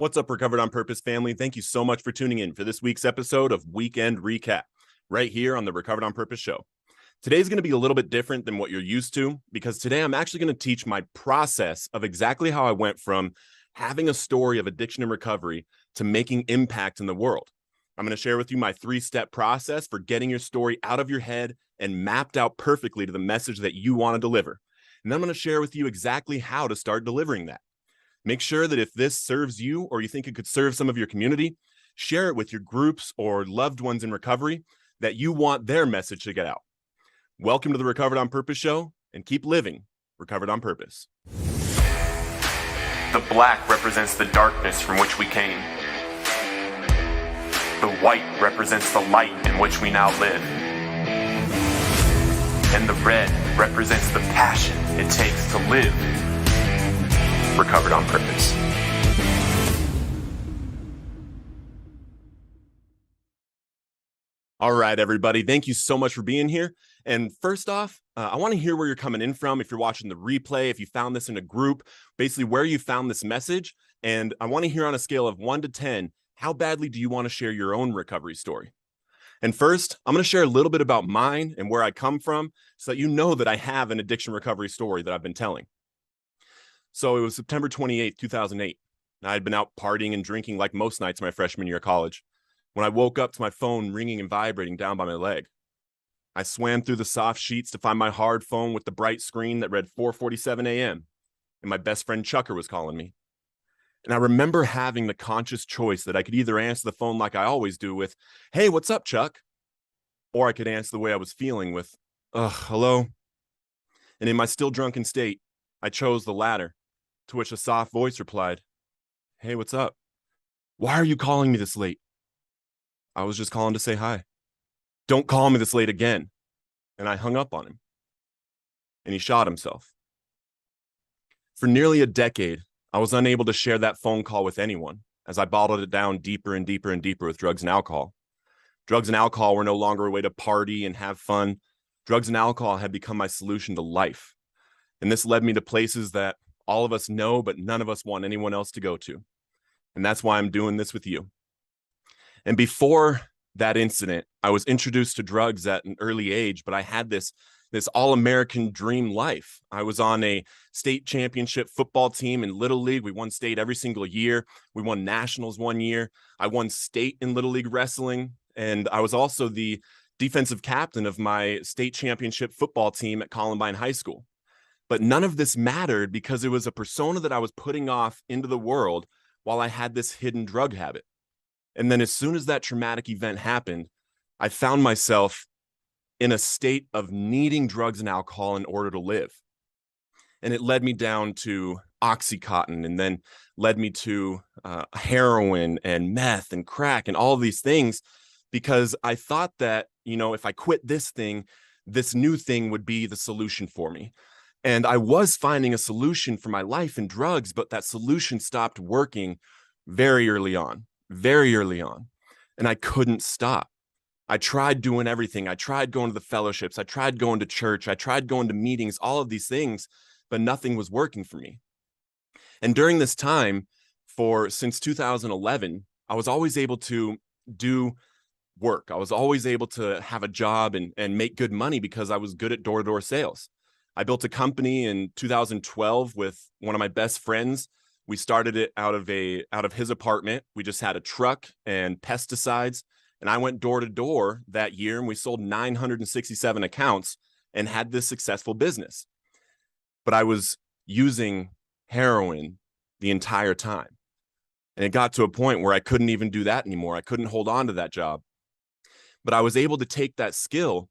What's up, Recovered on Purpose family? Thank you so much for tuning in for this week's episode of Weekend Recap, right here on the Recovered on Purpose show. Today's going to be a little bit different than what you're used to, because today I'm actually going to teach my process of exactly how I went from having a story of addiction and recovery to making impact in the world. I'm going to share with you my 3-step process for getting your story out of your head and mapped out perfectly to the message that you want to deliver. And then I'm going to share with you exactly how to start delivering that. Make sure that if this serves you or you think it could serve some of your community, share it with your groups or loved ones in recovery that you want their message to get out. Welcome to the Recovered on Purpose show, and keep living Recovered on Purpose. The black represents the darkness from which we came. The white represents the light in which we now live. And the red represents the passion it takes to live Recovered on Purpose. All right, everybody. Thank you so much for being here. And first off, I want to hear where you're coming in from. If you're watching the replay, if you found this in a group, basically where you found this message. And I want to hear on a scale of 1 to 10, how badly do you want to share your own recovery story? And first, I'm going to share a little bit about mine and where I come from so that you know that I have an addiction recovery story that I've been telling. So it was September 28th, 2008. I had been out partying and drinking like most nights my freshman year of college when I woke up to my phone ringing and vibrating down by my leg. I swam through the soft sheets to find my hard phone with the bright screen that read 4:47 a.m. and my best friend Chucker was calling me. And I remember having the conscious choice that I could either answer the phone like I always do with, "Hey, what's up, Chuck?" Or I could answer the way I was feeling with, "Hello." And in my still drunken state, I chose the latter, to which a soft voice replied, "Hey, what's up? Why are you calling me this late?" "I was just calling to say hi." "Don't call me this late again." And I hung up on him. And he shot himself. For nearly a decade, I was unable to share that phone call with anyone, as I bottled it down deeper and deeper and deeper with drugs and alcohol. Drugs and alcohol were no longer a way to party and have fun. Drugs and alcohol had become my solution to life. And this led me to places that all of us know, but none of us want anyone else to go to. And that's why I'm doing this with you. And before that incident, I was introduced to drugs at an early age, but I had this all-American dream life. I was on a state championship football team in Little League. We won state every single year. We won nationals one year. I won state in Little League wrestling. And I was also the defensive captain of my state championship football team at Columbine High School. But none of this mattered because it was a persona that I was putting off into the world while I had this hidden drug habit. And then as soon as that traumatic event happened, I found myself in a state of needing drugs and alcohol in order to live. And it led me down to Oxycontin, and then led me to heroin and meth and crack and all of these things, because I thought that, if I quit this thing, this new thing would be the solution for me. And I was finding a solution for my life in drugs, but that solution stopped working very early on. And I couldn't stop. I tried doing everything. I tried going to the fellowships. I tried going to church. I tried going to meetings, all of these things, but nothing was working for me. And during this time, since 2011, I was always able to do work. I was always able to have a job and make good money because I was good at door-to-door sales. I built a company in 2012 with one of my best friends. We started it out of his apartment. We just had a truck and pesticides. And I went door to door that year, and we sold 967 accounts and had this successful business. But I was using heroin the entire time. And it got to a point where I couldn't even do that anymore. I couldn't hold on to that job. But I was able to take that skill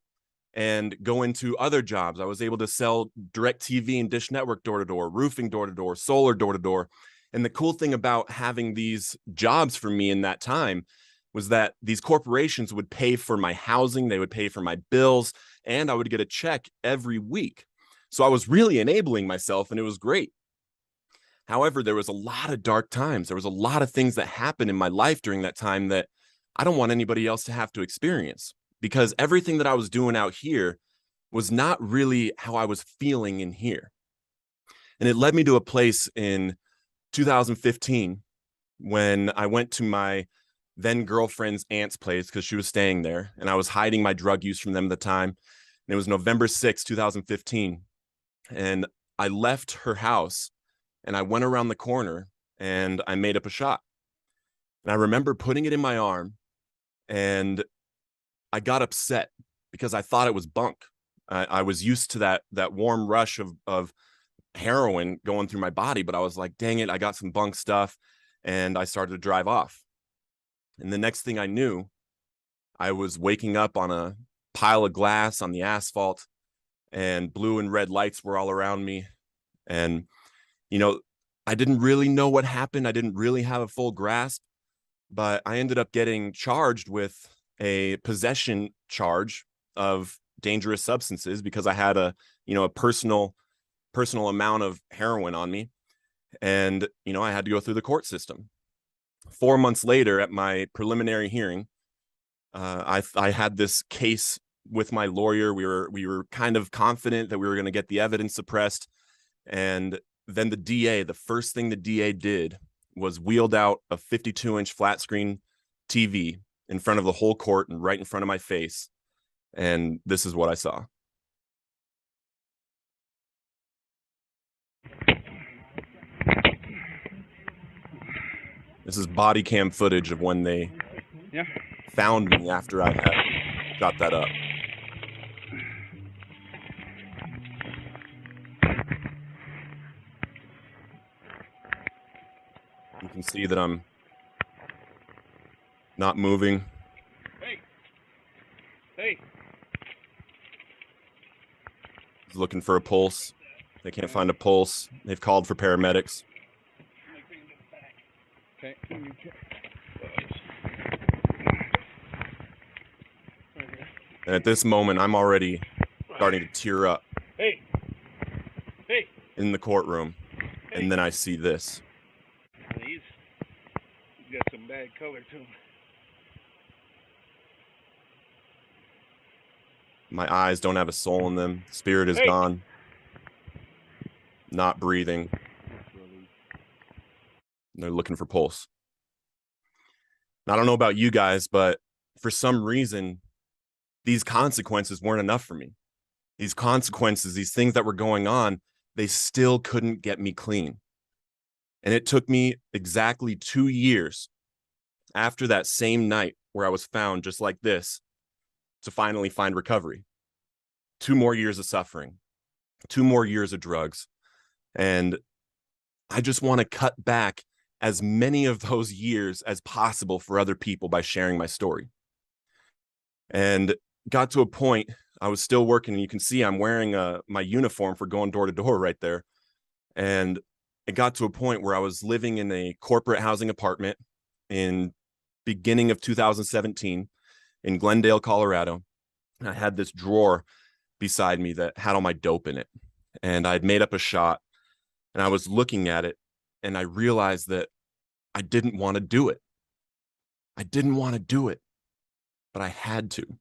and go into other jobs. I was able to sell DirecTV and Dish Network door-to-door, roofing door-to-door, solar door-to-door. And the cool thing about having these jobs for me in that time was that these corporations would pay for my housing, they would pay for my bills, and I would get a check every week. So I was really enabling myself, and it was great. However, there was a lot of dark times. There was a lot of things that happened in my life during that time that I don't want anybody else to have to experience, because everything that I was doing out here was not really how I was feeling in here. And it led me to a place in 2015 when I went to my then girlfriend's aunt's place because she was staying there, and I was hiding my drug use from them at the time. And it was November 6th, 2015. And I left her house and I went around the corner and I made up a shot. And I remember putting it in my arm, and I got upset because I thought it was bunk. I was used to that warm rush of heroin going through my body, but I was like, dang it, I got some bunk stuff. And I started to drive off. And the next thing I knew, I was waking up on a pile of glass on the asphalt, and blue and red lights were all around me. And, I didn't really know what happened. I didn't really have a full grasp, but I ended up getting charged with a possession charge of dangerous substances because I had a personal amount of heroin on me. And, I had to go through the court system. 4 months later, at my preliminary hearing, I had this case with my lawyer. We were kind of confident that we were going to get the evidence suppressed. And then the first thing the DA did was wheeled out a 52-inch flat screen TV in front of the whole court and right in front of my face. And this is what I saw. This is body cam footage of when they found me after I had got that up. You can see that I'm not moving. Hey. He's looking for a pulse. They can't find a pulse. They've called for paramedics. Okay. And at this moment, I'm already starting to tear up. Hey. In the courtroom. Hey. And then I see this. He's got some bad color to him. My eyes don't have a soul in them. Spirit is gone. Not breathing. They're looking for pulse. I don't know about you guys, but for some reason, these consequences weren't enough for me. These consequences, these things that were going on, they still couldn't get me clean. And it took me exactly 2 years after that same night where I was found just like this to finally find recovery. 2 more years of suffering, 2 more years of drugs. And I just want to cut back as many of those years as possible for other people by sharing my story. And got to a point, I was still working, and you can see I'm wearing my uniform for going door to door right there. And it got to a point where I was living in a corporate housing apartment in beginning of 2017 in Glendale, Colorado. And I had this drawer beside me that had all my dope in it. And I'd made up a shot, and I was looking at it, and I realized that I didn't want to do it. I didn't want to do it, but I had to.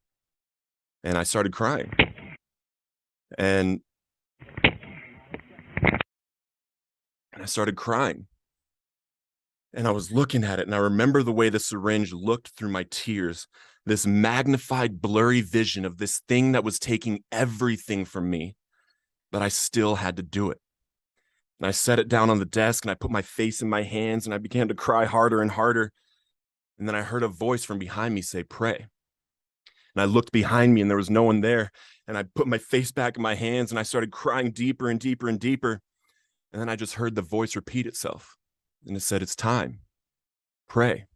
And I started crying. And I started crying. And I was looking at it, and I remember the way the syringe looked through my tears, this magnified, blurry vision of this thing that was taking everything from me, but I still had to do it. And I set it down on the desk, and I put my face in my hands, and I began to cry harder and harder. And then I heard a voice from behind me say, "Pray." And I looked behind me, and there was no one there. And I put my face back in my hands, and I started crying deeper and deeper and deeper. And then I just heard the voice repeat itself. And it said, "It's time. Pray."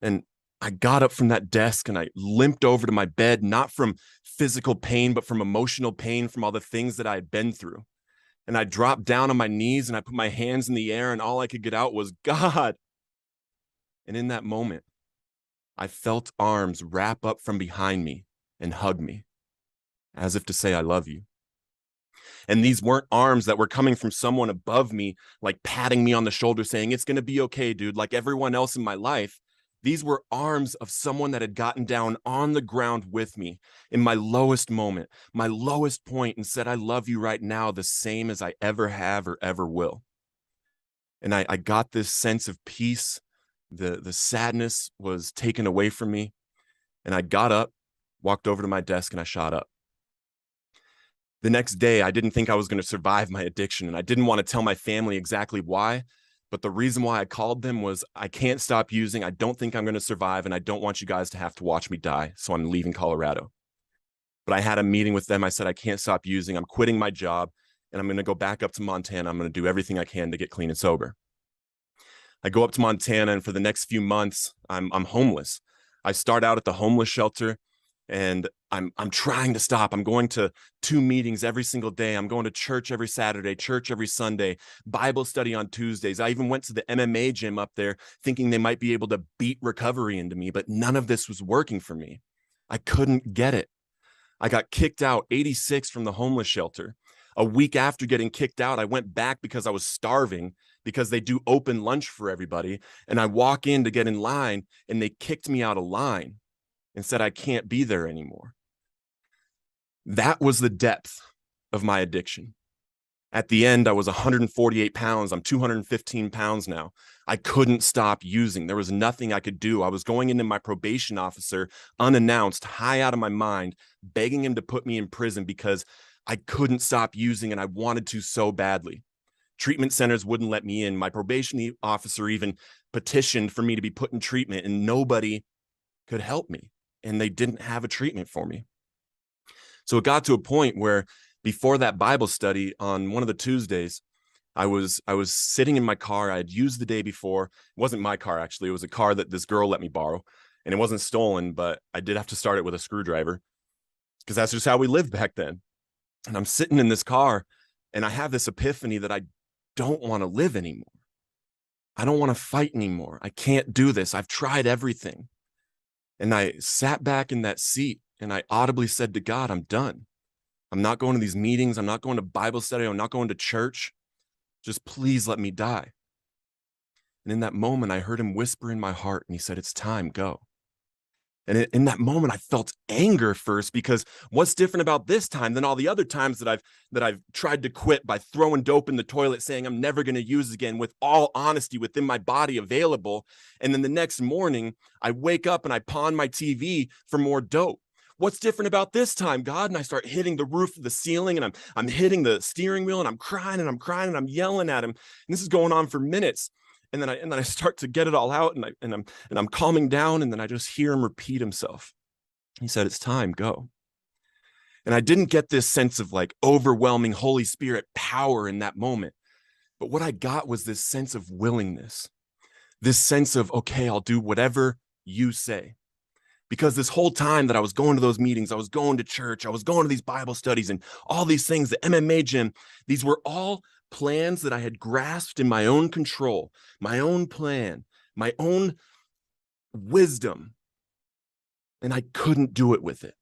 And I got up from that desk, and I limped over to my bed, not from physical pain, but from emotional pain from all the things that I had been through. And I dropped down on my knees, and I put my hands in the air, and all I could get out was, "God." And in that moment, I felt arms wrap up from behind me and hug me, as if to say, "I love you." And these weren't arms that were coming from someone above me, like patting me on the shoulder saying, "It's going to be okay, dude," like everyone else in my life. These were arms of someone that had gotten down on the ground with me in my lowest moment, my lowest point, and said, "I love you right now, the same as I ever have or ever will." And I got this sense of peace. The sadness was taken away from me. And I got up, walked over to my desk, and I shot up. The next day, I didn't think I was going to survive my addiction, and I didn't want to tell my family exactly why. But the reason why I called them was I can't stop using. I don't think I'm going to survive, and I don't want you guys to have to watch me die. So I'm leaving Colorado. But I had a meeting with them. I said, I can't stop using. I'm quitting my job, and I'm going to go back up to Montana. I'm going to do everything I can to get clean and sober. I go up to Montana, and for the next few months, I'm homeless. I start out at the homeless shelter, and I'm trying to stop. I'm going to 2 meetings every single day. I'm going to church every Saturday, church every Sunday, Bible study on Tuesdays. I even went to the MMA gym up there thinking they might be able to beat recovery into me, but none of this was working for me. I couldn't get it. I got kicked out 86 from the homeless shelter. A week after getting kicked out, I went back because I was starving, because they do open lunch for everybody. And I walk in to get in line, and they kicked me out of line and said I can't be there anymore. That was the depth of my addiction. At the end, I was 148 pounds. I'm 215 pounds now. I couldn't stop using. There was nothing I could do. I was going into my probation officer unannounced, high out of my mind, begging him to put me in prison because I couldn't stop using, and I wanted to so badly. Treatment centers wouldn't let me in. My probation officer even petitioned for me to be put in treatment, and nobody could help me, and they didn't have a treatment for me. So it got to a point where before that Bible study on one of the Tuesdays, I was sitting in my car. I had used the day before. It wasn't my car, actually. It was a car that this girl let me borrow, and it wasn't stolen, but I did have to start it with a screwdriver because that's just how we lived back then. And I'm sitting in this car, and I have this epiphany that I don't want to live anymore. I don't want to fight anymore. I can't do this. I've tried everything. And I sat back in that seat, and I audibly said to God, I'm done. I'm not going to these meetings. I'm not going to Bible study. I'm not going to church. Just please let me die. And in that moment, I heard him whisper in my heart, and he said, it's time, go. And in that moment, I felt anger first, because what's different about this time than all the other times that I've tried to quit by throwing dope in the toilet, saying I'm never going to use again, with all honesty within my body available. And then the next morning, I wake up and I pawn my TV for more dope. What's different about this time, God? And I start hitting the roof of the ceiling, and I'm hitting the steering wheel, and I'm crying and I'm crying and I'm yelling at him. And this is going on for minutes. And then I start to get it all out, and I'm calming down, and then I just hear him repeat himself. He said, it's time, go. And I didn't get this sense of like overwhelming Holy Spirit power in that moment. But what I got was this sense of willingness, this sense of, okay, I'll do whatever you say. Because this whole time that I was going to those meetings, I was going to church, I was going to these Bible studies and all these things, the MMA gym, these were all plans that I had grasped in my own control, my own plan, my own wisdom, and I couldn't do it with it.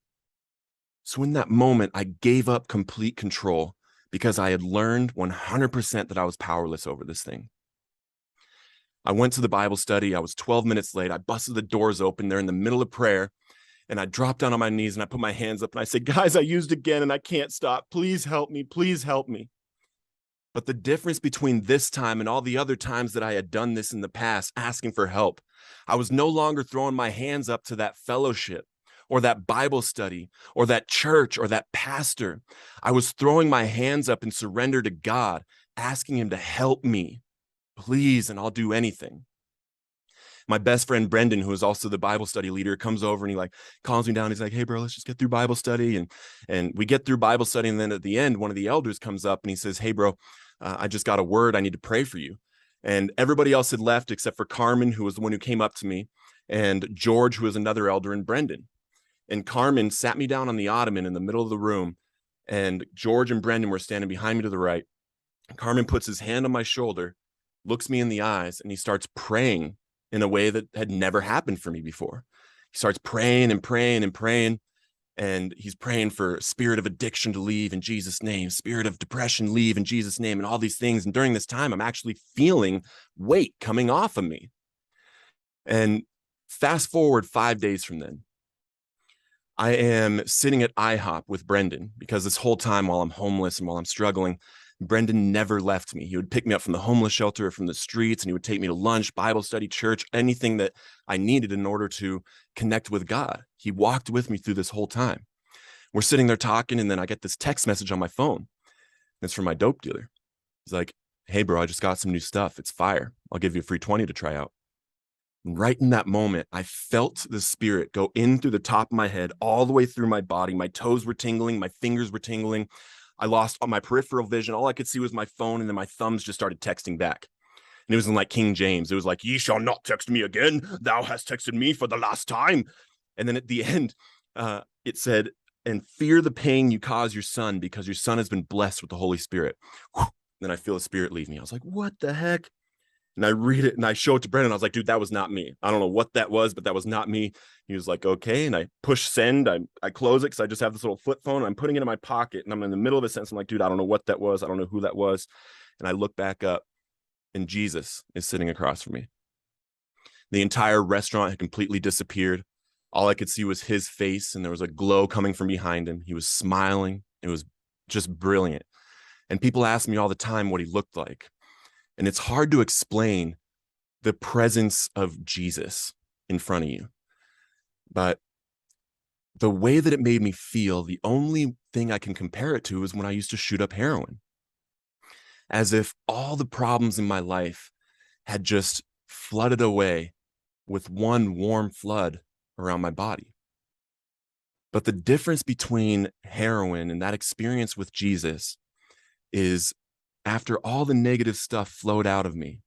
So in that moment, I gave up complete control because I had learned 100% that I was powerless over this thing. I went to the Bible study. I was 12 minutes late. I busted the doors open. They're in the middle of prayer. And I dropped down on my knees and I put my hands up and I said, guys, I used again and I can't stop. Please help me. Please help me. But the difference between this time and all the other times that I had done this in the past, asking for help, I was no longer throwing my hands up to that fellowship or that Bible study or that church or that pastor. I was throwing my hands up in surrender to God, asking him to help me, please, and I'll do anything. My best friend, Brendan, who is also the Bible study leader, comes over and he like calms me down. He's like, hey, bro, let's just get through Bible study. And we get through Bible study. And then at the end, one of the elders comes up and he says, hey, bro, I just got a word. I need to pray for you. And everybody else had left except for Carmen, who was the one who came up to me, and George, who was another elder, and Brendan. And Carmen sat me down on the ottoman in the middle of the room. And George and Brendan were standing behind me to the right. Carmen puts his hand on my shoulder, looks me in the eyes, and he starts praying in a way that had never happened for me before. He starts praying and praying and praying. And he's praying for spirit of addiction to leave in Jesus' name, spirit of depression leave in Jesus' name, and all these things. And during this time, I'm actually feeling weight coming off of me. And fast forward 5 days from then, I am sitting at IHOP with Brendan, because this whole time while I'm homeless and while I'm struggling, Brendan never left me. He would pick me up from the homeless shelter or from the streets, and he would take me to lunch, Bible study, church, anything that I needed in order to connect with God. He walked with me through this whole time. We're sitting there talking, and then I get this text message on my phone. It's from my dope dealer. He's like, "Hey, bro, I just got some new stuff. It's fire. I'll give you a free 20 to try out." And right in that moment, I felt the spirit go in through the top of my head, all the way through my body. My toes were tingling. My fingers were tingling. I lost all my peripheral vision. All I could see was my phone, and then my thumbs just started texting back. And it was in like King James. It was like, "Ye shall not text me again. Thou hast texted me for the last time." And then at the end, it said, "And fear the pain you cause your son, because your son has been blessed with the Holy Spirit." Then I feel the spirit leave me. I was like, "What the heck?" And I read it and I show it to Brendan. I was like, "Dude, that was not me. I don't know what that was, but that was not me." He was like, "Okay." And I push send. I close it because I just have this little flip phone. I'm putting it in my pocket and I'm in the middle of a sentence. I'm like, "Dude, I don't know what that was. I don't know who that was." And I look back up and Jesus is sitting across from me. The entire restaurant had completely disappeared. All I could see was his face, and there was a glow coming from behind him. He was smiling. It was just brilliant. And people ask me all the time what he looked like. And it's hard to explain the presence of Jesus in front of you. But the way that it made me feel, the only thing I can compare it to is when I used to shoot up heroin. As if all the problems in my life had just flooded away with one warm flood around my body. But the difference between heroin and that experience with Jesus is, after all the negative stuff flowed out of me,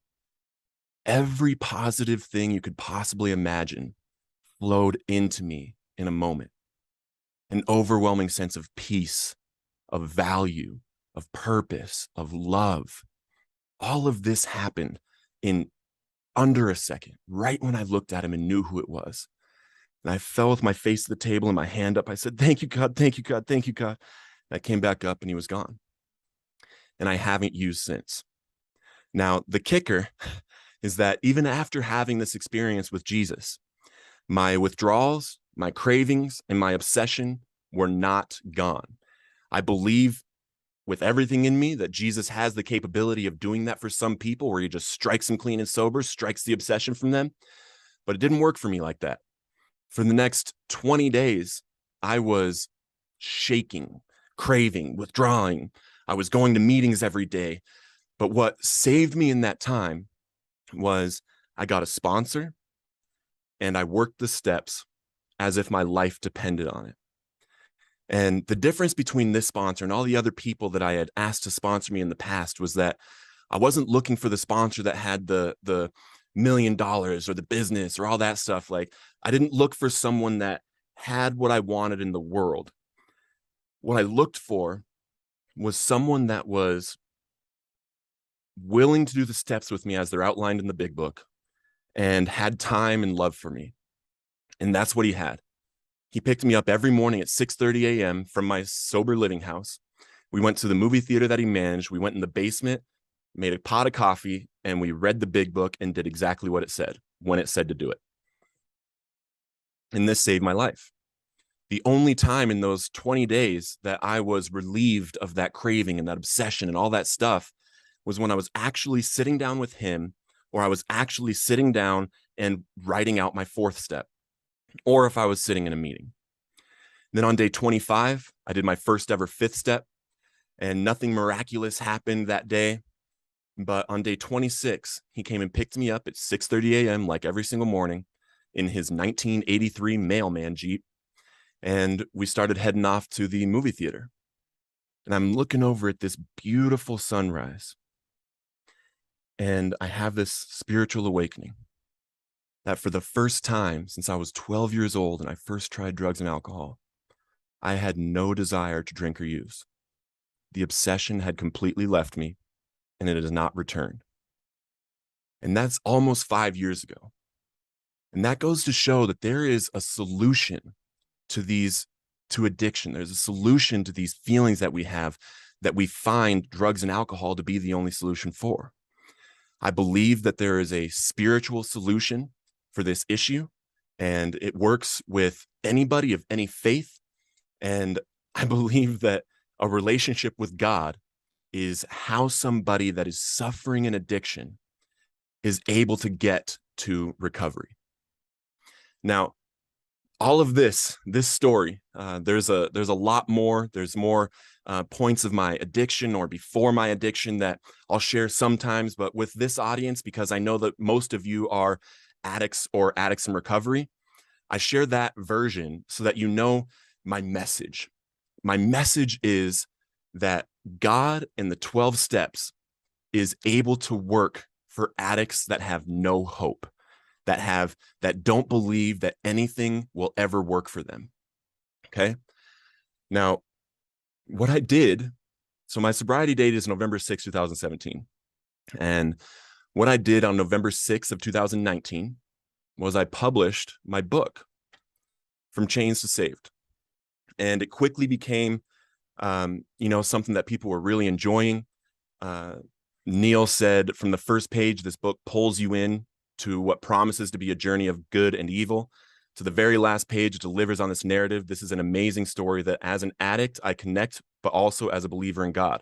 every positive thing you could possibly imagine flowed into me in a moment. An overwhelming sense of peace, of value, of purpose, of love. All of this happened in under a second, right when I looked at him and knew who it was. And I fell with my face to the table and my hand up. I said, "Thank you, God. Thank you, God. Thank you, God." And I came back up and he was gone. And I haven't used since. Now, the kicker is that even after having this experience with Jesus, my withdrawals, my cravings, and my obsession were not gone. I believe with everything in me that Jesus has the capability of doing that for some people, where he just strikes them clean and sober, strikes the obsession from them. But it didn't work for me like that. For the next 20 days, I was shaking, craving, withdrawing. I was going to meetings every day. But what saved me in that time was I got a sponsor and I worked the steps as if my life depended on it. And the difference between this sponsor and all the other people that I had asked to sponsor me in the past was that I wasn't looking for the sponsor that had the $1 million or the business or all that stuff. Like, I didn't look for someone that had what I wanted in the world. What I looked for was someone that was willing to do the steps with me as they're outlined in the big book and had time and love for me. And that's what he had. He picked me up every morning at 6:30 a.m. from my sober living house. We went to the movie theater that he managed. We went in the basement, made a pot of coffee, and we read the big book and did exactly what it said when it said to do it. And this saved my life. The only time in those 20 days that I was relieved of that craving and that obsession and all that stuff was when I was actually sitting down with him, or I was actually sitting down and writing out my fourth step, or if I was sitting in a meeting. Then on day 25, I did my first ever fifth step, and nothing miraculous happened that day. But on day 26, he came and picked me up at 6:30 a.m. like every single morning in his 1983 mailman Jeep. And we started heading off to the movie theater. And I'm looking over at this beautiful sunrise. And I have this spiritual awakening that for the first time since I was 12 years old and I first tried drugs and alcohol, I had no desire to drink or use. The obsession had completely left me, and it has not returned. And that's almost 5 years ago. And that goes to show that there is a solution to addiction. There's a solution to these feelings that we have, that we find drugs and alcohol to be the only solution for. I believe that there is a spiritual solution for this issue, and it works with anybody of any faith. And I believe that a relationship with God is how somebody that is suffering an addiction is able to get to recovery. Now, all of this story, there's a lot more. There's more points of my addiction or before my addiction that I'll share sometimes. But with this audience, because I know that most of you are addicts or addicts in recovery, I share that version so that you know my message. My message is that God in the 12 steps is able to work for addicts that have no hope, that don't believe that anything will ever work for them. Okay. Now, what I did, so my sobriety date is November 6, 2017. And what I did on November 6th of 2019 was I published my book, From Chains to Saved. And it quickly became, something that people were really enjoying. Neil said from the first page, this book pulls you in to what promises to be a journey of good and evil. To the very last page, it delivers on this narrative. This is an amazing story that as an addict, I connect, but also as a believer in God.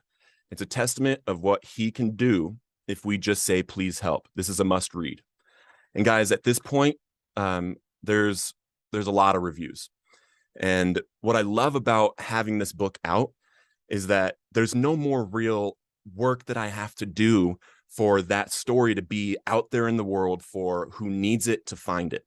It's a testament of what he can do if we just say, please help. This is a must read. And guys, at this point, there's a lot of reviews. And what I love about having this book out is that there's no more real work that I have to do for that story to be out there in the world for who needs it to find it.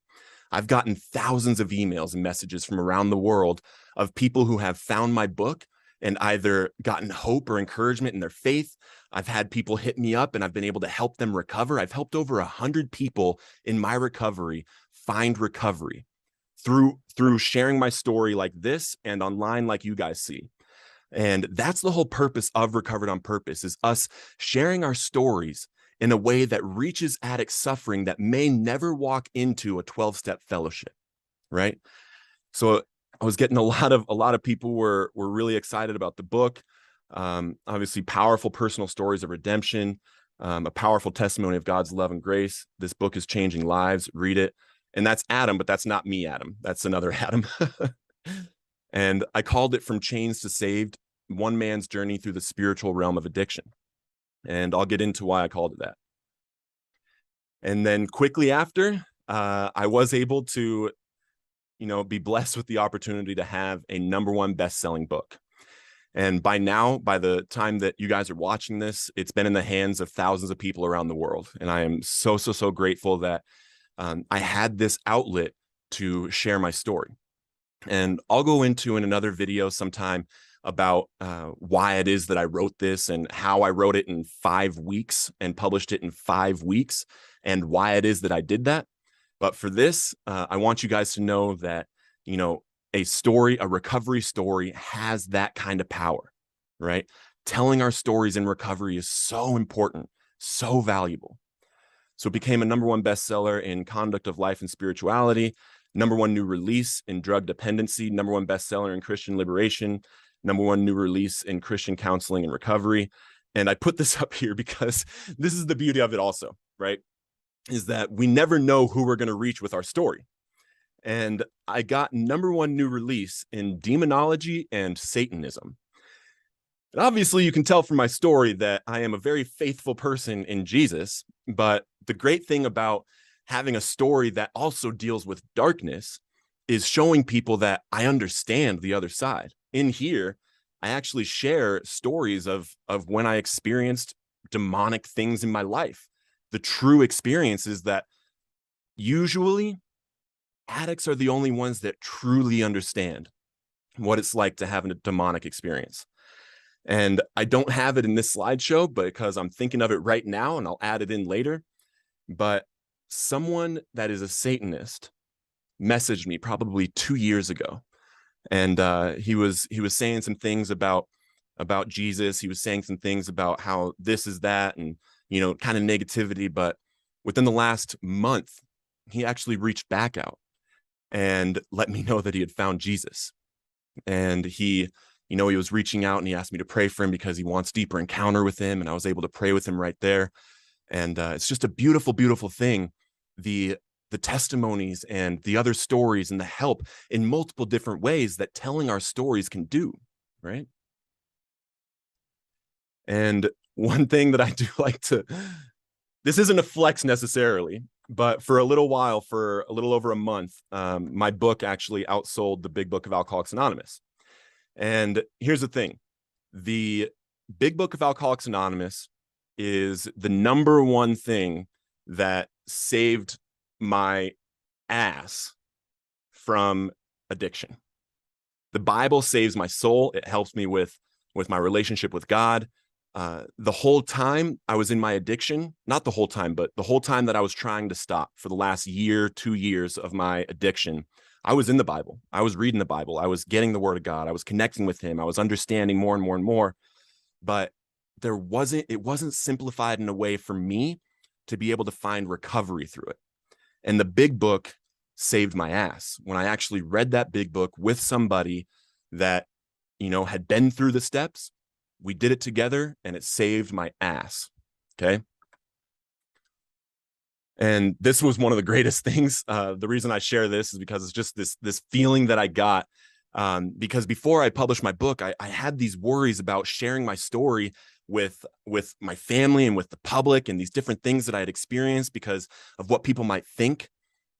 I've gotten thousands of emails and messages from around the world of people who have found my book and either gotten hope or encouragement in their faith. I've had people hit me up and I've been able to help them recover. I've helped over 100 people in my recovery find recovery through sharing my story like this and online like you guys see. And that's the whole purpose of Recovered on Purpose, is us sharing our stories in a way that reaches addicts suffering that may never walk into a 12-step fellowship, right? So I was getting a lot of people were really excited about the book. Obviously, powerful personal stories of redemption, a powerful testimony of God's love and grace. This book is changing lives. Read it. And that's Adam, but that's not me, Adam. That's another Adam. And I called it From Chains to Saved, one man's journey through the spiritual realm of addiction. And I'll get into why I called it that. And then quickly after, I was able to, be blessed with the opportunity to have a #1 best-selling book. And by now, by the time that you guys are watching this, it's been in the hands of thousands of people around the world. And I am so grateful that I had this outlet to share my story. And I'll go into in another video sometime about why it is that I wrote this and how I wrote it in 5 weeks and published it in 5 weeks and why it is that I did that. But for this, I want you guys to know that, a recovery story has that kind of power, right? Telling our stories in recovery is so important, so valuable. So it became a #1 bestseller in Conduct of Life and Spirituality, #1 new release in drug dependency, #1 bestseller in Christian liberation, #1 new release in Christian counseling and recovery. And I put this up here because this is the beauty of it also, right? Is that we never know who we're going to reach with our story. And I got #1 new release in demonology and Satanism. And obviously, you can tell from my story that I am a very faithful person in Jesus. But the great thing about having a story that also deals with darkness is showing people that I understand the other side. In here, I actually share stories of when I experienced demonic things in my life. The true experiences that usually addicts are the only ones that truly understand what it's like to have a demonic experience. And I don't have it in this slideshow because I'm thinking of it right now and I'll add it in later. But someone that is a Satanist messaged me probably 2 years ago. And he was saying some things about Jesus. He was saying some things about how this is that and, kind of negativity. But within the last month, he actually reached back out and let me know that he had found Jesus. And he was reaching out and he asked me to pray for him because he wants deeper encounter with him. And I was able to pray with him right there. And it's just a beautiful, beautiful thing. The testimonies and the other stories and the help in multiple different ways that telling our stories can do, right? And one thing that I do like to, this isn't a flex necessarily, but for a little while, for a little over a month, my book actually outsold the Big Book of Alcoholics Anonymous. And here's the thing. The Big Book of Alcoholics Anonymous is the number one thing that saved my ass from addiction. The Bible saves my soul. It helps me with my relationship with God. The whole time I was in my addiction, not the whole time, but the whole time that I was trying to stop for the last year, 2 years of my addiction, I was in the Bible. I was reading the Bible. I was getting the word of God. I was connecting with him. I was understanding more and more and more. But it wasn't simplified in a way for me to be able to find recovery through it. And the big book saved my ass. When I actually read that big book with somebody that, had been through the steps, we did it together and it saved my ass. Okay. And this was one of the greatest things. The reason I share this is because it's just this feeling that I got. Because before I published my book, I had these worries about sharing my story with my family and with the public and these different things that I had experienced because of what people might think.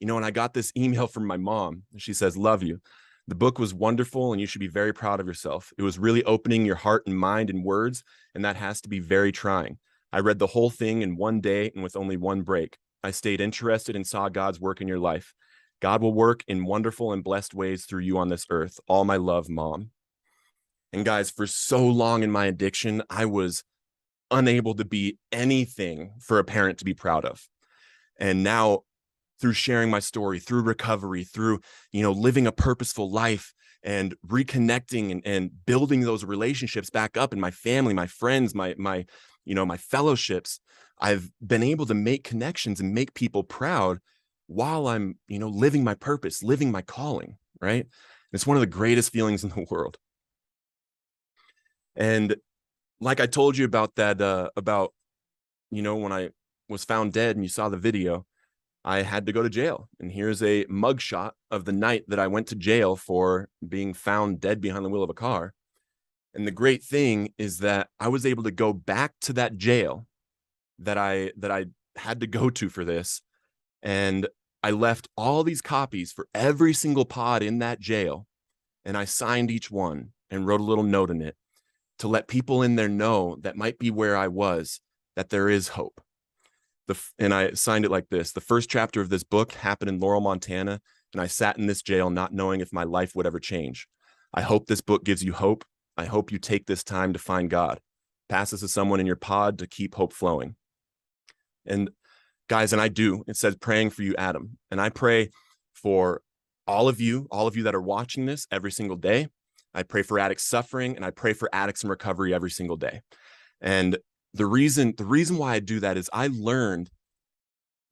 And I got this email from my mom. She says, "Love you. The book was wonderful and you should be very proud of yourself. It was really opening your heart and mind in words, and that has to be very trying. I read the whole thing in one day and with only one break. I stayed interested and saw God's work in your life. God will work in wonderful and blessed ways through you on this earth. All my love, Mom." And guys, for so long in my addiction, I was unable to be anything for a parent to be proud of. And now, through sharing my story, through recovery, through, living a purposeful life and reconnecting and building those relationships back up in my family, my friends, my fellowships, I've been able to make connections and make people proud while I'm, living my purpose, living my calling, right? It's one of the greatest feelings in the world. And like I told you about that, when I was found dead and you saw the video, I had to go to jail. And here's a mugshot of the night that I went to jail for being found dead behind the wheel of a car. And the great thing is that I was able to go back to that jail that I had to go to for this. And I left all these copies for every single pod in that jail. And I signed each one and wrote a little note in it to let people in there know that might be where I was, that there is hope. And I signed it like this: the first chapter of this book happened in Laurel, Montana, and I sat in this jail not knowing if my life would ever change. I hope this book gives you hope. I hope you take this time to find God. Pass this to someone in your pod to keep hope flowing. And guys, and I do. It says praying for you, Adam. And I pray for all of you that are watching this every single day. I pray for addicts suffering, and I pray for addicts in recovery every single day. And the reason why I do that is I learned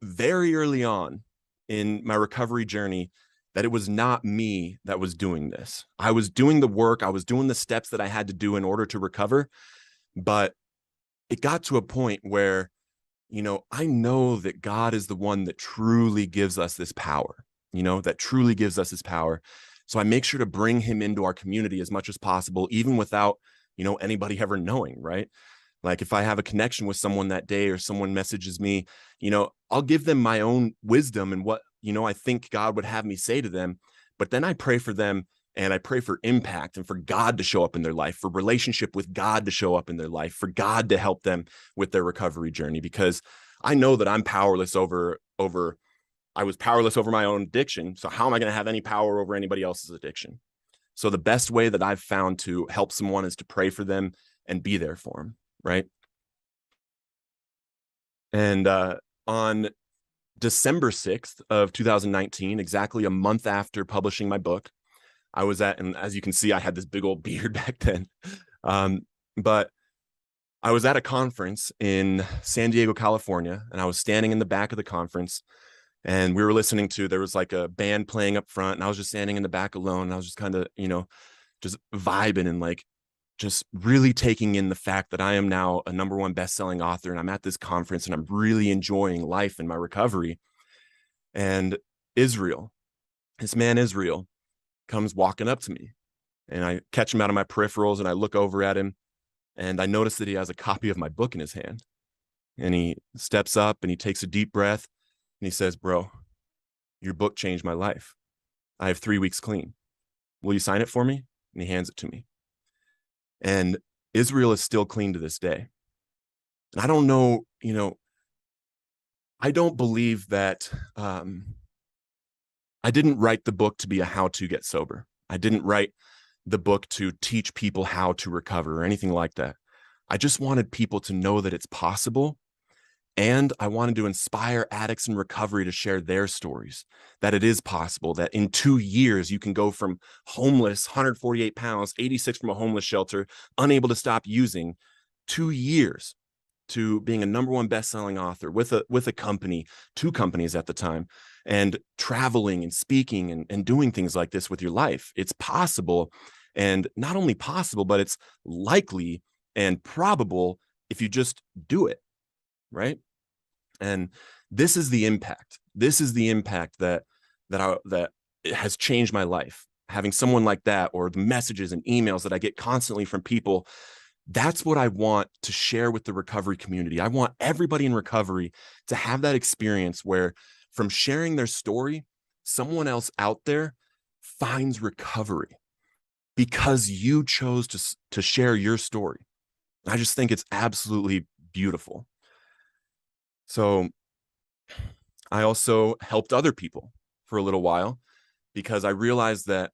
very early on in my recovery journey that it was not me that was doing this. I was doing the work. I was doing the steps that I had to do in order to recover. But it got to a point where, I know that God is the one that truly gives us this power, that truly gives us this power. So I make sure to bring him into our community as much as possible, even without, anybody ever knowing, right? Like if I have a connection with someone that day or someone messages me, I'll give them my own wisdom and what, I think God would have me say to them. But then I pray for them and I pray for impact and for God to show up in their life, for relationship with God to show up in their life, for God to help them with their recovery journey, because I know that I'm powerless I was powerless over my own addiction. So how am I going to have any power over anybody else's addiction? So the best way that I've found to help someone is to pray for them and be there for them. Right. And on December 6th of 2019, exactly a month after publishing my book, I was and as you can see, I had this big old beard back then. But I was at a conference in San Diego, California, and I was standing in the back of the conference, and we were listening there was like a band playing up front, and I was just standing in the back alone. And I was just kind of, just vibing and like, just really taking in the fact that I am now a #1 best-selling author, and I'm at this conference and I'm really enjoying life and my recovery. And this man Israel comes walking up to me, and I catch him out of my peripherals and I look over at him, And I noticed that he has a copy of my book in his hand. And he steps up and he takes a deep breath and he says, "Bro, your book changed my life. I have 3 weeks clean. Will you sign it for me?" And he hands it to me. And Israel is still clean to this day. And I don't know, I don't believe that I didn't write the book to be a how to get sober. I didn't write the book to teach people how to recover or anything like that. I just wanted people to know that it's possible. And I wanted to inspire addicts in recovery to share their stories, that it is possible, that in 2 years, you can go from homeless, 148 pounds, 86 from a homeless shelter, unable to stop using, 2 years to being a #1 best-selling author with a company, 2 companies at the time, and traveling and speaking and doing things like this with your life. It's possible, and not only possible, but it's likely and probable if you just do it, right? And this is the impact. This is the impact that it has changed my life. Having someone like that, or the messages and emails that I get constantly from people, that's what I want to share with the recovery community. I want everybody in recovery to have that experience where, from sharing their story, someone else out there finds recovery because you chose to share your story. I just think it's absolutely beautiful. So I also helped other people for a little while because I realized that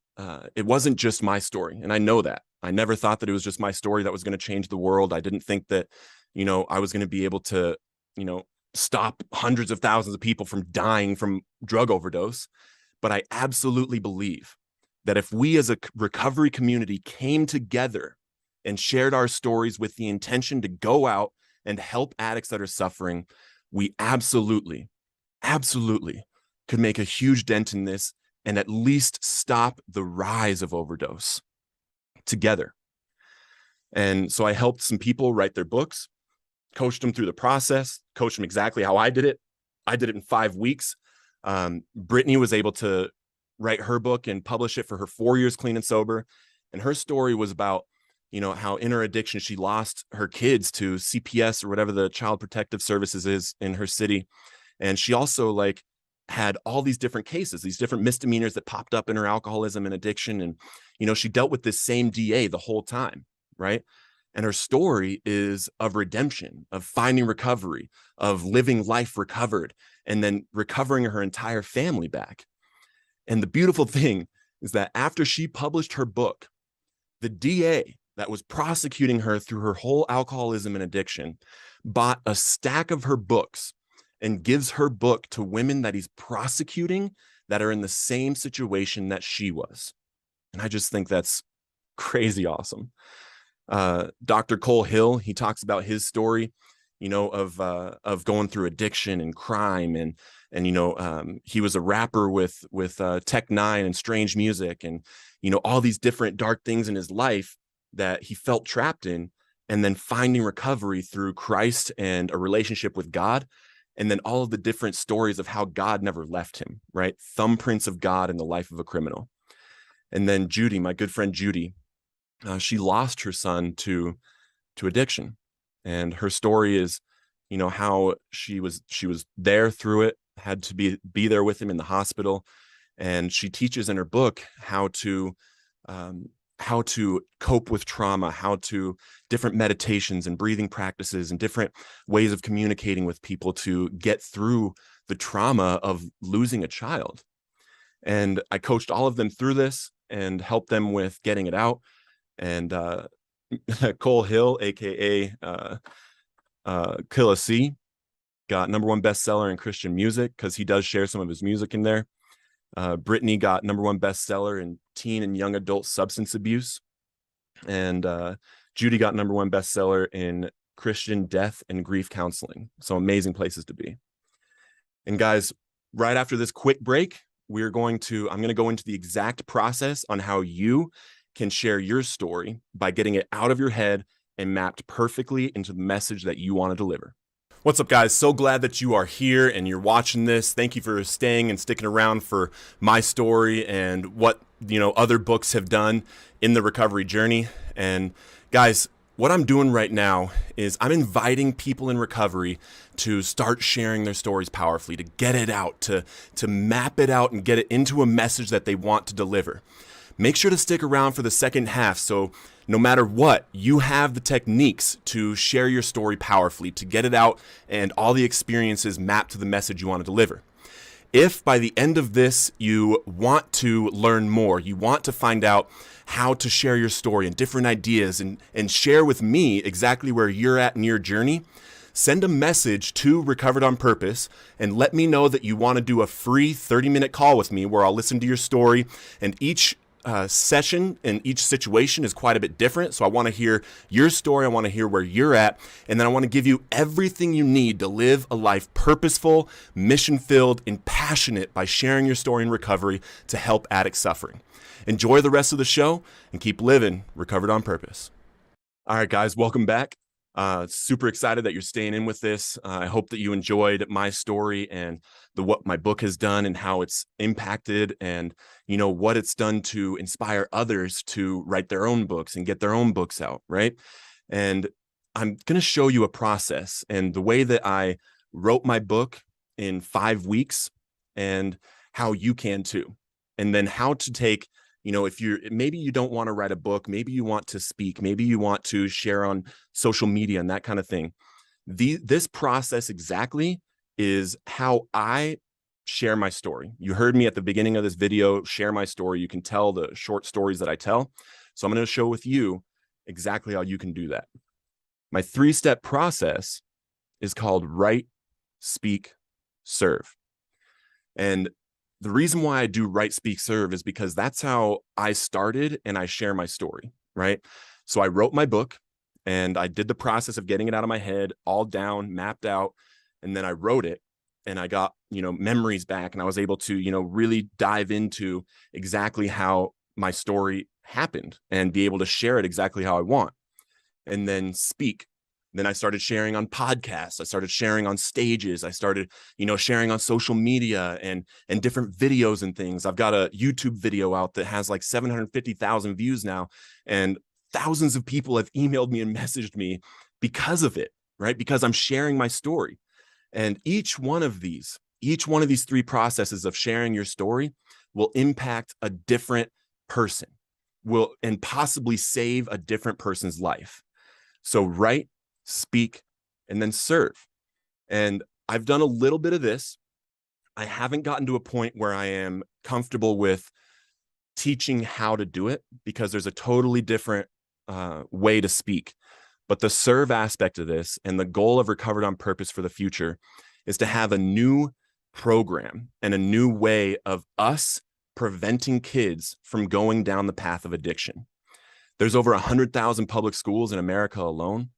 it wasn't just my story. And I know that. I never thought that it was just my story that was going to change the world. I didn't think that, I was going to be able to, stop hundreds of thousands of people from dying from drug overdose. But I absolutely believe that if we as a recovery community came together and shared our stories with the intention to go out and help addicts that are suffering, we absolutely could make a huge dent in this and at least stop the rise of overdose together. And so I helped some people write their books, coached them through the process, coached them exactly how I did it. I did it in 5 weeks. Brittany was able to write her book and publish it for her 4 years clean and sober. And her story was about, how in her addiction, she lost her kids to CPS or whatever the Child Protective Services is in her city. And she also had all these different cases, these different misdemeanors that popped up in her alcoholism and addiction. And, she dealt with this same DA the whole time, right? And her story is of redemption, of finding recovery, of living life recovered, and then recovering her entire family back. And the beautiful thing is that after she published her book, the DA that was prosecuting her through her whole alcoholism and addiction bought a stack of her books and gives her book to women that he's prosecuting that are in the same situation that she was. And I just think that's crazy awesome. Dr. Cole Hill, he talks about his story, of going through addiction and crime, and he was a rapper with Tech Nine and Strange Music, and all these different dark things in his life that he felt trapped in, and then finding recovery through Christ and a relationship with God. And then all of the different stories of how God never left him, right? Thumbprints of God in the life of a criminal. And then Judy, my good friend Judy, she lost her son to addiction. And her story is, how she was there through it, had to be there with him in the hospital. And she teaches in her book how to cope with trauma, how to different meditations and breathing practices and different ways of communicating with people to get through the trauma of losing a child. And I coached all of them through this and helped them with getting it out. And Cole Hill, aka Killa C, got #1 bestseller in Christian music because he does share some of his music in there. Brittany got #1 bestseller in teen and young adult substance abuse. And Judy got #1 bestseller in Christian death and grief counseling. So amazing places to be. And guys, right after this quick break, I'm going to go into the exact process on how you can share your story by getting it out of your head and mapped perfectly into the message that you want to deliver. What's up, guys? So glad that you are here and you're watching this. Thank you for staying and sticking around for my story and what, other books have done in the recovery journey. And guys, what I'm doing right now is I'm inviting people in recovery to start sharing their stories powerfully, to get it out, to map it out and get it into a message that they want to deliver. Make sure to stick around for the second half so no matter what, you have the techniques to share your story powerfully, to get it out and all the experiences mapped to the message you want to deliver. If by the end of this you want to learn more, you want to find out how to share your story and different ideas and share with me exactly where you're at in your journey, send a message to Recovered on Purpose and let me know that you want to do a free 30-minute call with me where I'll listen to your story, and each session and each situation is quite a bit different. So I want to hear your story. I want to hear where you're at. And then I want to give you everything you need to live a life purposeful, mission-filled, and passionate by sharing your story in recovery to help addicts suffering. Enjoy the rest of the show and keep living Recovered on Purpose. All right, guys, welcome back. Super excited that you're staying in with this. I hope that you enjoyed my story and what my book has done and how it's impacted and, what it's done to inspire others to write their own books and get their own books out, right? And I'm going to show you a process and the way that I wrote my book in 5 weeks and how you can too. And then how to take, if maybe you don't want to write a book, maybe you want to speak, maybe you want to share on social media and that kind of thing. This process exactly is how I share my story. You heard me at the beginning of this video, share my story. You can tell the short stories that I tell. So I'm going to show with you exactly how you can do that. My 3-step process is called write, speak, serve. And the reason why I do write, speak, serve is because that's how I started and I share my story, right? So I wrote my book and I did the process of getting it out of my head, all down, mapped out, and then I wrote it and I got, memories back, and I was able to, really dive into exactly how my story happened and be able to share it exactly how I want. And then speak. Then I started sharing on podcasts. I started sharing on stages. I started, sharing on social media and different videos and things. I've got a YouTube video out that has like 750,000 views now, and thousands of people have emailed me and messaged me because of it, right? Because I'm sharing my story. And each one of these 3 processes of sharing your story will impact a different person, and possibly save a different person's life. So write, speak, and then serve. And I've done a little bit of this. I haven't gotten to a point where I am comfortable with teaching how to do it because there's a totally different way to speak. But the serve aspect of this and the goal of Recovered on Purpose for the future is to have a new program and a new way of us preventing kids from going down the path of addiction. There's over 100,000 public schools in America alone.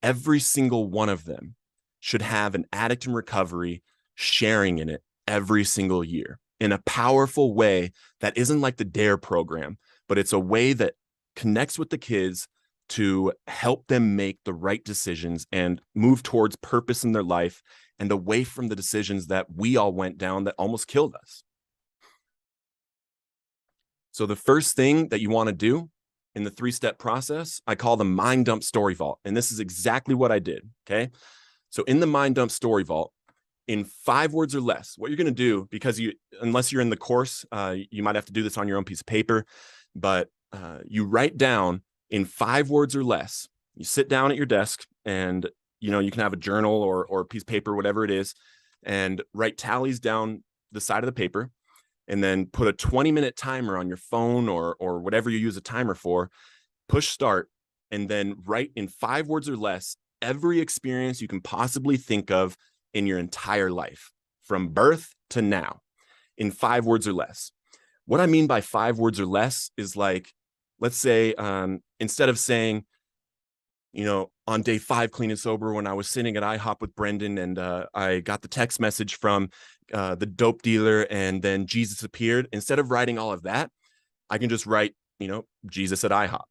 Every single one of them should have an addict in recovery sharing in it every single year in a powerful way that isn't like the DARE program, but it's a way that connects with the kids to help them make the right decisions and move towards purpose in their life and away from the decisions that we all went down that almost killed us. So the first thing that you want to do in the 3-step process, I call the Mind Dump Story Vault. And this is exactly what I did, okay? So in the Mind Dump Story Vault, in 5 words or less, what you're going to do, because unless you're in the course, you might have to do this on your own piece of paper, but you write down in 5 words or less. You sit down at your desk and, you can have a journal or a piece of paper, whatever it is, and write tallies down the side of the paper, and then put a 20-minute timer on your phone or whatever you use a timer for, push start, and then write in 5 words or less every experience you can possibly think of in your entire life, from birth to now, in 5 words or less. What I mean by 5 words or less is like, let's say, instead of saying, on day 5 clean and sober, when I was sitting at IHOP with Brendan and I got the text message from the dope dealer and then Jesus appeared, instead of writing all of that, I can just write, Jesus at IHOP.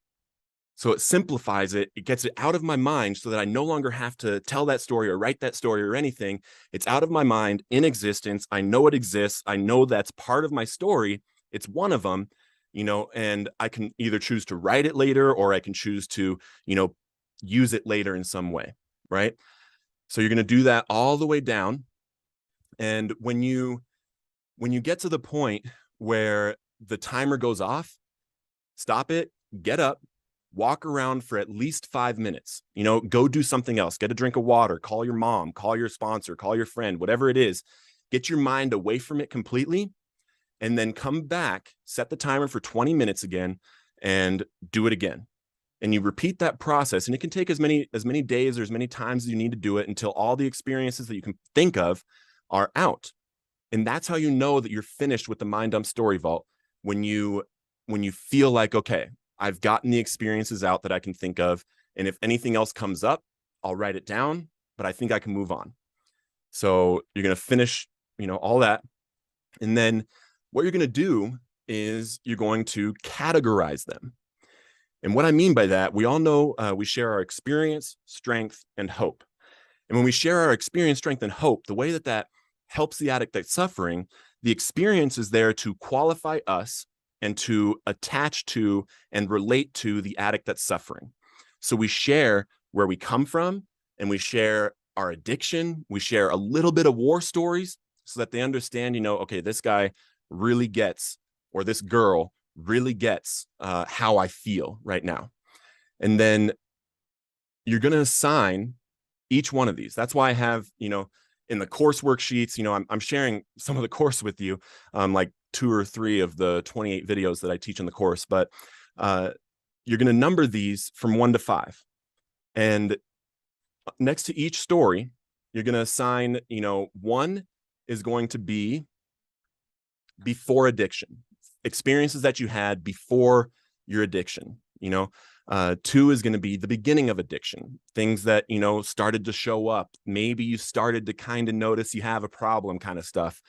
So it simplifies it. It gets it out of my mind so that I no longer have to tell that story or write that story or anything. It's out of my mind, in existence. I know it exists. I know that's part of my story. It's one of them, and I can either choose to write it later or I can choose to, use it later in some way, right? So you're going to do that all the way down. And when you get to the point where the timer goes off, stop it, get up, walk around for at least 5 minutes. Go do something else. Get a drink of water, call your mom, call your sponsor, call your friend, whatever it is. Get your mind away from it completely, and then come back, set the timer for 20 minutes again, and do it again. And you repeat that process, and it can take as many days or as many times as you need to do it until all the experiences that you can think of are out. And that's how you know that you're finished with the Mind Dump Story Vault, when you feel like, okay, I've gotten the experiences out that I can think of, and if anything else comes up, I'll write it down, but I think I can move on. So you're going to finish, all that. And then what you're going to do is you're going to categorize them. And what I mean by that, we all know we share our experience, strength, and hope. And when we share our experience, strength, and hope, the way that helps the addict that's suffering, the experience is there to qualify us and to attach to and relate to the addict that's suffering. So we share where we come from, and we share our addiction. We share a little bit of war stories so that they understand, okay, this guy really gets, or this girl really gets how I feel right now. And then you're going to assign each one of these. That's why I have, in the course worksheets, I'm sharing some of the course with you, like 2 or 3 of the 28 videos that I teach in the course, but you're going to number these from 1 to 5. And next to each story, you're going to assign, 1 is going to be before addiction, experiences that you had before your addiction. 2 is going to be the beginning of addiction, things that, started to show up. Maybe you started to kind of notice you have a problem, kind of stuff,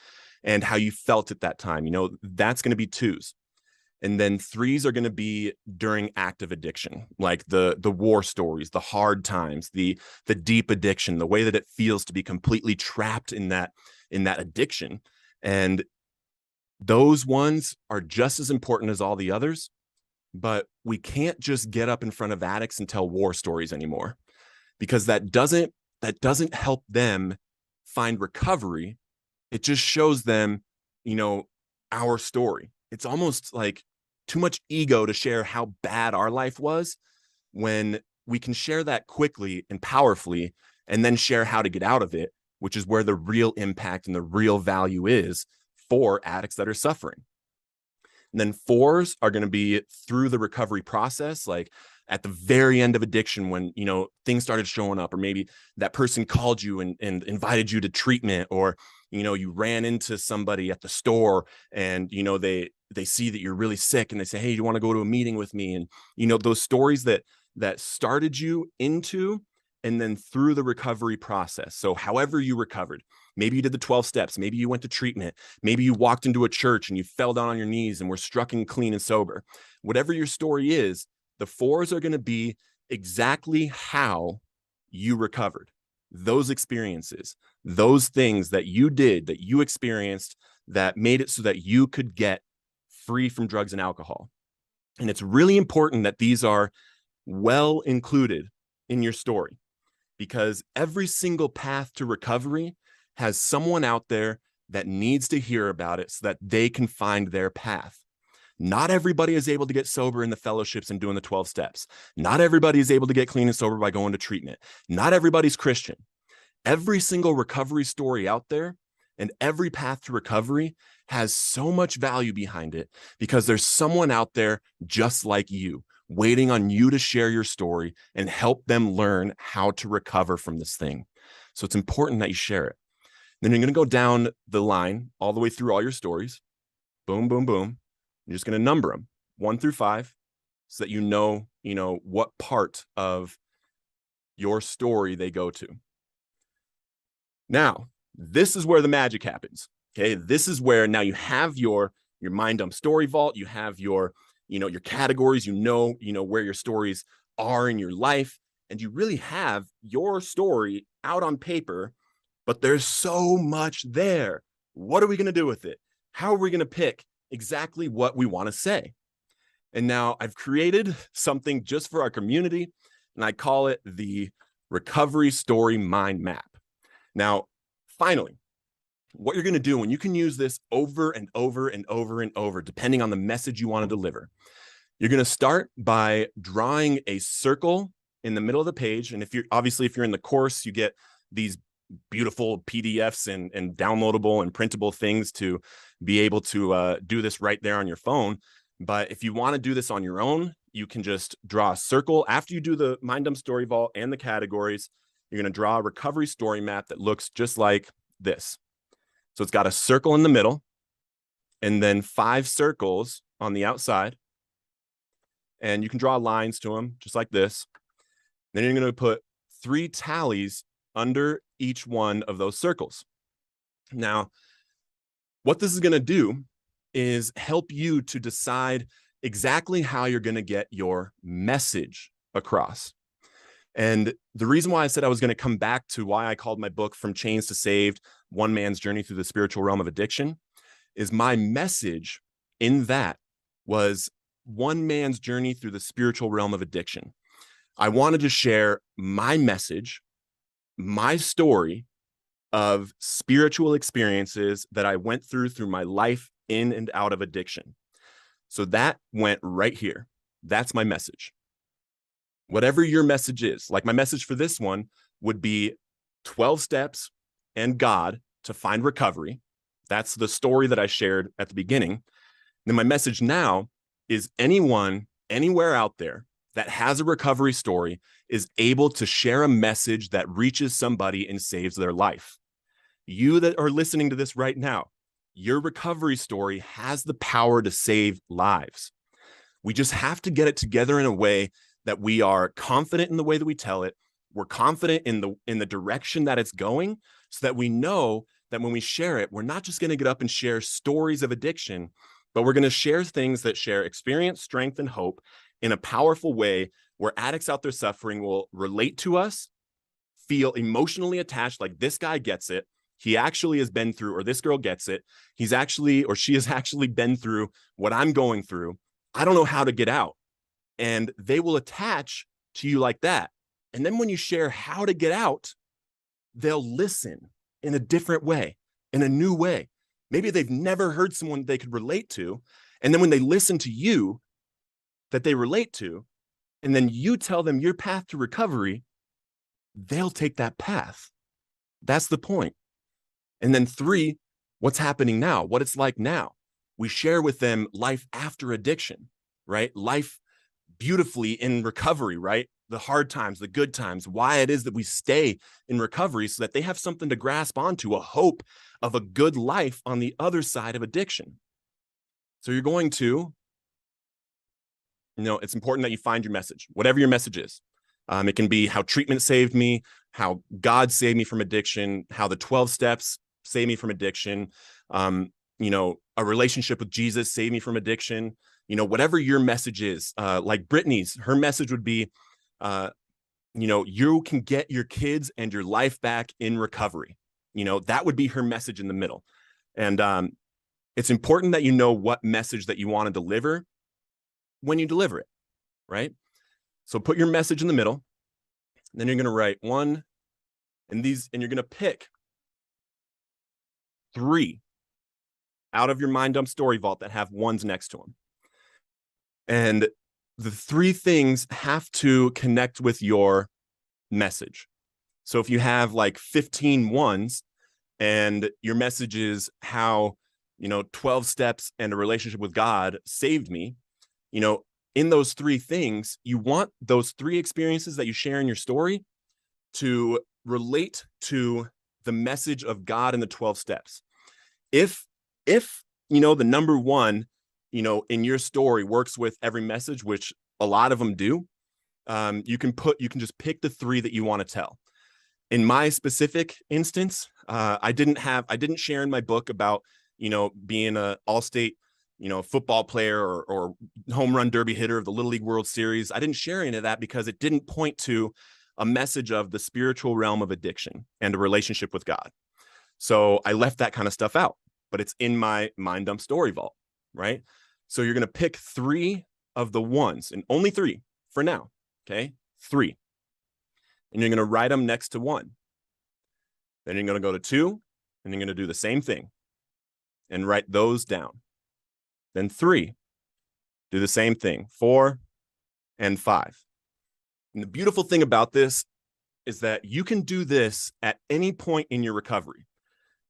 and how you felt at that time. That's going to be 2s. And then 3s are going to be during active addiction, like the war stories, the hard times, the deep addiction, the way that it feels to be completely trapped in that addiction. And those ones are just as important as all the others, but we can't just get up in front of addicts and tell war stories anymore, because that doesn't help them find recovery. It just shows them, our story. It's almost like too much ego to share how bad our life was, when we can share that quickly and powerfully, and then share how to get out of it, which is where the real impact and the real value is for addicts that are suffering. And then 4s are going to be through the recovery process, like at the very end of addiction, when, things started showing up, or maybe that person called you and invited you to treatment, or, you ran into somebody at the store and, they see that you're really sick and they say, hey, you want to go to a meeting with me? And, those stories that started you into and then through the recovery process. So however you recovered, maybe you did the 12 steps, maybe you went to treatment, maybe you walked into a church and you fell down on your knees and were struck and clean and sober. Whatever your story is, the 4s are going to be exactly how you recovered. Those experiences, those things that you did, that you experienced, that made it so that you could get free from drugs and alcohol. And it's really important that these are well included in your story, because every single path to recovery has someone out there that needs to hear about it so that they can find their path. Not everybody is able to get sober in the fellowships and doing the 12 steps. Not everybody is able to get clean and sober by going to treatment. Not everybody's Christian. Every single recovery story out there and every path to recovery has so much value behind it, because there's someone out there just like you, waiting on you to share your story and help them learn how to recover from this thing. So it's important that you share it. Then you're going to go down the line all the way through all your stories. Boom, boom, boom. You're just going to number them 1 through 5 so that you know what part of your story they go to. Now, this is where the magic happens. Okay, this is where now you have your Mind Dump Story Vault. You have your categories. Where your stories are in your life, and you really have your story out on paper. But there's so much there. What are we going to do with it? How are we going to pick exactly what we want to say? And now I've created something just for our community. and I call it the recovery story mind map. Now, finally, what you're going to do, and you can use this over and over and over and over, depending on the message you want to deliver. You're going to start by drawing a circle in the middle of the page. And if you're in the course, you get these beautiful PDFs and downloadable and printable things to be able to do this right there on your phone. But if you want to do this on your own, you can just draw a circle. After you do the Mind Dump Story Vault and the categories, you're going to draw a recovery story map that looks just like this. So it's got a circle in the middle and then 5 circles on the outside. And you can draw lines to them just like this. Then you're going to put 3 tallies under each one of those circles. Now, what this is going to do is help you to decide exactly how you're going to get your message across. And the reason why I said I was going to come back to why I called my book From Chains to Saved, One Man's Journey Through the Spiritual Realm of Addiction, is my message in that was one man's journey through the spiritual realm of addiction. I wanted to share my message, my story of spiritual experiences that I went through my life in and out of addiction. So that went right here. That's my message. Whatever your message is, like my message for this one would be 12 steps and God to find recovery. That's the story that I shared at the beginning. Then my message now is anyone, anywhere out there that has a recovery story is able to share a message that reaches somebody and saves their life. You that are listening to this right now, your recovery story has the power to save lives. We just have to get it together in a way that we are confident in the way that we tell it. We're confident in the direction that it's going, so that we know that when we share it, we're not just going to get up and share stories of addiction, but we're going to share things that share experience, strength, and hope in a powerful way where addicts out there suffering will relate to us, feel emotionally attached, like this guy gets it. He actually has been through, or this girl gets it. He's actually, or she has actually been through what I'm going through. I don't know how to get out. And they will attach to you like that. And then when you share how to get out, they'll listen in a different way, in a new way. Maybe they've never heard someone they could relate to. And then when they listen to you that they relate to, and then you tell them your path to recovery, they'll take that path. That's the point. And then 3, what's happening now, what it's like now. We share with them life after addiction, right? Life beautifully in recovery, right? The hard times, the good times, why it is that we stay in recovery so that they have something to grasp onto, a hope of a good life on the other side of addiction. So you're going to, it's important that you find your message, whatever your message is. It can be how treatment saved me, how God saved me from addiction, how the 12 steps saved me from addiction, a relationship with Jesus saved me from addiction. Whatever your message is, like Brittany's, her message would be, you can get your kids and your life back in recovery. That would be her message in the middle. And it's important that you know what message that you want to deliver when you deliver it, right? So put your message in the middle. Then you're going to write 1, and you're going to pick 3 out of your Mind Dump Story Vault that have 1s next to them. And the 3 things have to connect with your message. So if you have like 15 1s and your message is how, 12 steps and a relationship with God saved me, in those 3 things, you want those 3 experiences that you share in your story to relate to the message of God in the 12 steps. If the number 1, in your story works with every message, which a lot of them do, you can just pick the 3 that you want to tell. In my specific instance, I didn't share in my book about, being a all-state, football player or home run derby hitter of the Little League World Series. I didn't share any of that because it didn't point to a message of the spiritual realm of addiction and a relationship with God. So I left that kind of stuff out, but it's in my Mind Dump Story Vault, right? So you're going to pick 3 of the 1s, and only 3 for now. Okay. 3. and you're going to write them next to 1. Then you're going to go to 2, and you're going to do the same thing and write those down. Then 3, do the same thing, 4 and 5. And the beautiful thing about this is that you can do this at any point in your recovery,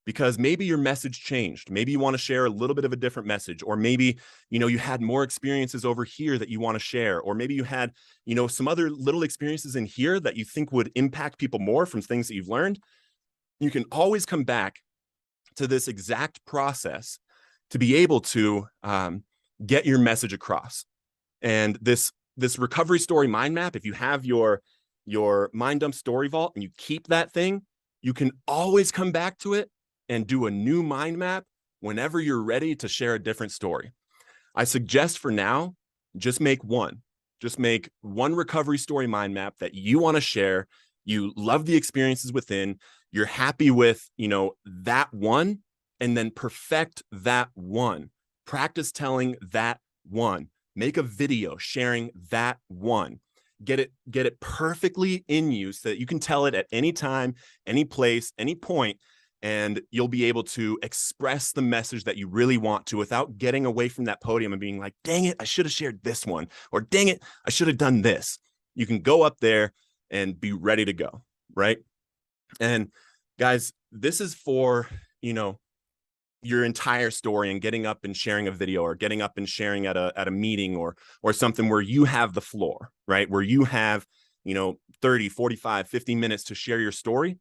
because maybe your message changed. Maybe you want to share a little bit of a different message, or maybe, you had more experiences over here that you want to share, or maybe you had, some other little experiences in here that you think would impact people more from things that you've learned. You can always come back to this exact process to be able to get your message across. And this recovery story mind map, if you have your mind dump story vault and you keep that thing, you can always come back to it and do a new mind map whenever you're ready to share a different story. I suggest for now, just make one. Just make one recovery story mind map that you want to share. You love the experiences within. You're happy with, that one, and then perfect that one. Practice telling that one. Make a video sharing that one. Get it perfectly in you so that you can tell it at any time, any place, any point, and you'll be able to express the message that you really want to without getting away from that podium and being like, dang it, I should have shared this one, or dang it, I should have done this. You can go up there and be ready to go, right? And guys, this is for, your entire story, and getting up and sharing a video, or getting up and sharing at a meeting, or something where you have the floor, right? Where you have, 30, 45, 50 minutes to share your story.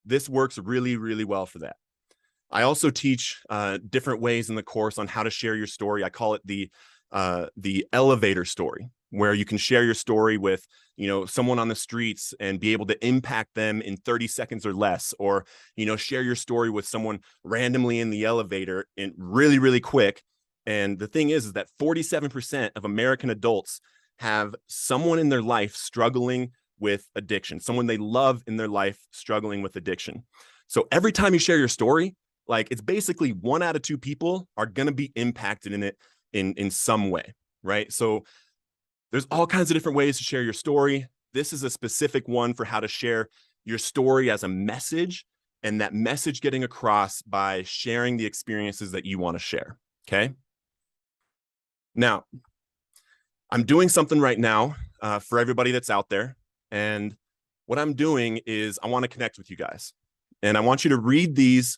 This works really, really well for that. I also teach different ways in the course on how to share your story. I call it the elevator story, where you can share your story with, someone on the streets and be able to impact them in 30 seconds or less, or, share your story with someone randomly in the elevator and really, really quick. And the thing is that 47% of American adults have someone in their life struggling with addiction, someone they love in their life struggling with addiction. So every time you share your story, it's basically 1 out of 2 people are going to be impacted in it in some way, right? So there's all kinds of different ways to share your story. This is a specific one for how to share your story as a message, and that message getting across by sharing the experiences that you want to share, okay? Now, I'm doing something right now for everybody that's out there, and what I'm doing is I want to connect with you guys, and I want you to read these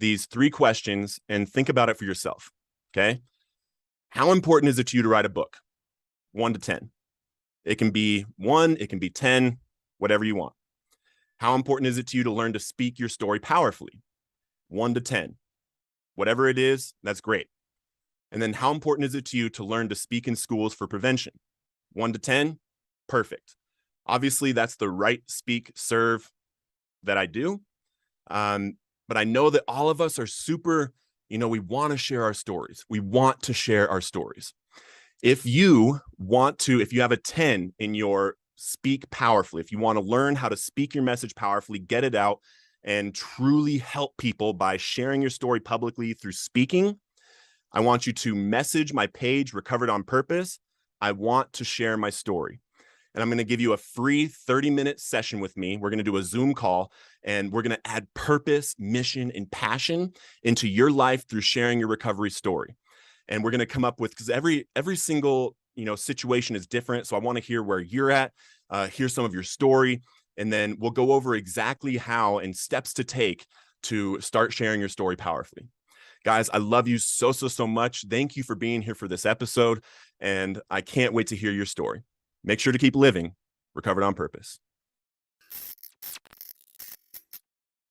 3 questions and think about it for yourself, okay? How important is it to you to write a book? 1 to 10. It can be 1, it can be 10, whatever you want. How important is it to you to learn to speak your story powerfully? 1 to 10. Whatever it is, that's great. And then how important is it to you to learn to speak in schools for prevention? 1 to 10, perfect. Obviously, that's the right speak, serve that I do. But I know that all of us are super, we want to share our stories. We want to share our stories. If you have a 10 in your speak powerfully, if you want to learn how to speak your message powerfully, get it out, and truly help people by sharing your story publicly through speaking, I want you to message my page, Recovered on Purpose. I want to share my story. And I'm going to give you a free 30-minute session with me. We're going to do a Zoom call, and we're going to add purpose, mission, and passion into your life through sharing your recovery story. And we're going to come up with, because every single, situation is different. So I want to hear where you're at, hear some of your story, and then we'll go over exactly how and steps to take to start sharing your story powerfully. Guys, I love you so, so, so much. Thank you for being here for this episode, and I can't wait to hear your story. Make sure to keep living Recovered on Purpose.